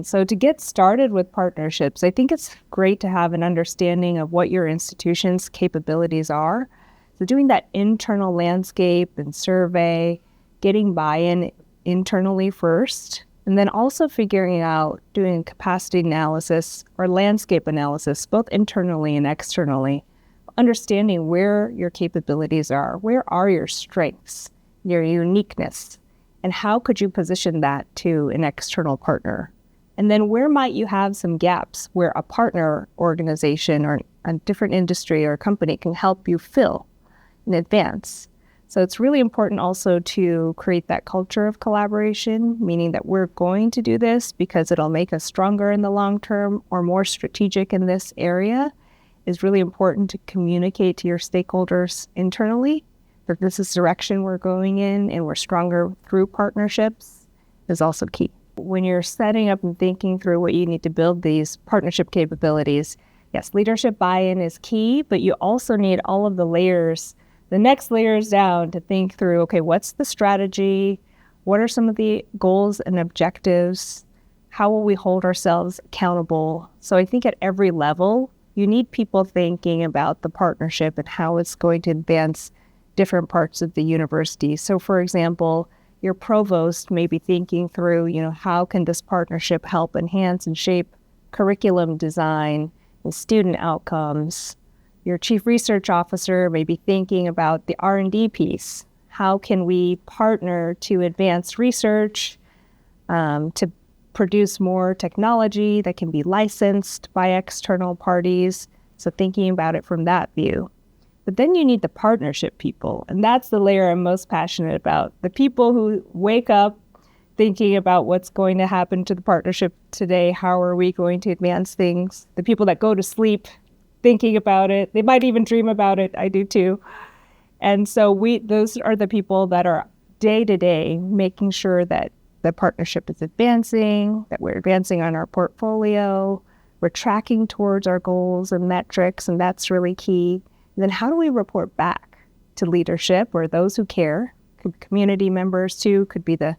So to get started with partnerships, I think it's great to have an understanding of what your institution's capabilities are. So doing that internal landscape and survey, getting buy-in internally first, and then also figuring out doing capacity analysis or landscape analysis, both internally and externally, understanding where your capabilities are, where are your strengths, your uniqueness, and how could you position that to an external partner? And then where might you have some gaps where a partner organization or a different industry or company can help you fill in advance? So it's really important also to create that culture of collaboration, meaning that we're going to do this because it'll make us stronger in the long term or more strategic in this area. It's really important to communicate to your stakeholders internally that this is the direction we're going in and we're stronger through partnerships is also key. When you're setting up and thinking through what you need to build these partnership capabilities, yes, leadership buy-in is key, but you also need all of the layers, the next layers down to think through, okay, what's the strategy? What are some of the goals and objectives? How will we hold ourselves accountable? So I think at every level, you need people thinking about the partnership and how it's going to advance different parts of the university. So for example, your provost may be thinking through, how can this partnership help enhance and shape curriculum design and student outcomes? Your chief research officer may be thinking about the R&D piece. How can we partner to advance research, to produce more technology that can be licensed by external parties? So thinking about it from that view. But then you need the partnership people, and that's the layer I'm most passionate about. The people who wake up thinking about what's going to happen to the partnership today, how are we going to advance things? The people that go to sleep thinking about it, they might even dream about it, I do too. And so those are the people that are day to day making sure that the partnership is advancing, that we're advancing on our portfolio, we're tracking towards our goals and metrics, and that's really key. Then how do we report back to leadership or those who care? Could be community members too, could be the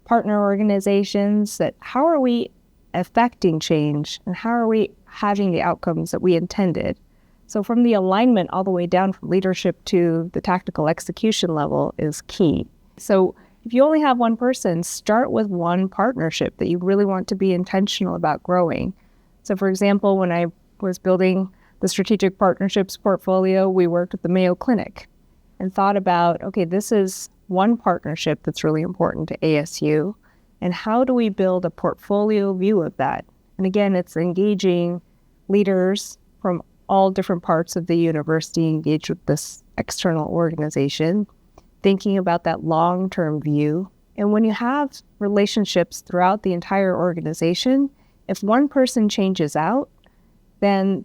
partner organizations, that how are we affecting change and how are we having the outcomes that we intended? So from the alignment all the way down from leadership to the tactical execution level is key. So if you only have one person, start with one partnership that you really want to be intentional about growing. So for example, when I was building the strategic partnerships portfolio, we worked with the Mayo Clinic and thought about, okay, this is one partnership that's really important to ASU, and how do we build a portfolio view of that? And again, it's engaging leaders from all different parts of the university engaged with this external organization, thinking about that long-term view. And when you have relationships throughout the entire organization, if one person changes out, then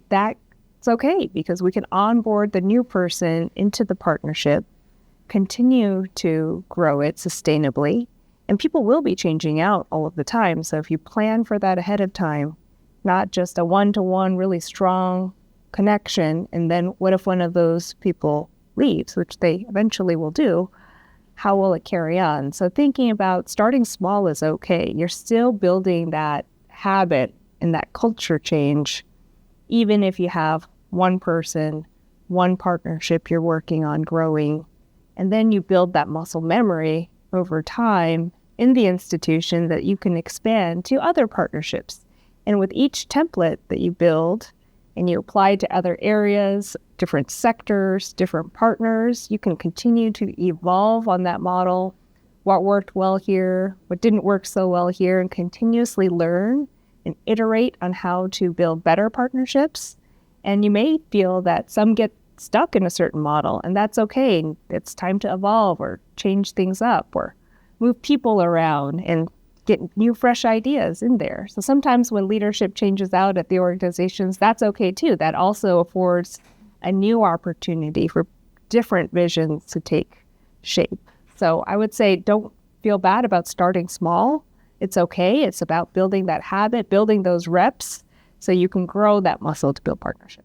it's okay because we can onboard the new person into the partnership, continue to grow it sustainably, and people will be changing out all of the time. So if you plan for that ahead of time, not just a one-to-one really strong connection, and then what if one of those people leaves, which they eventually will do, how will it carry on? So thinking about starting small is okay. You're still building that habit and that culture change, even if you have one person, one partnership you're working on growing, and then you build that muscle memory over time in the institution that you can expand to other partnerships. And with each template that you build and you apply to other areas, different sectors, different partners, you can continue to evolve on that model, what worked well here, what didn't work so well here, and continuously learn and iterate on how to build better partnerships. And you may feel that some get stuck in a certain model, and that's okay. It's time to evolve or change things up or move people around and get new, fresh ideas in there. So sometimes when leadership changes out at the organizations, that's okay too. That also affords a new opportunity for different visions to take shape. So I would say don't feel bad about starting small. It's okay. It's about building that habit, building those reps so you can grow that muscle to build partnership.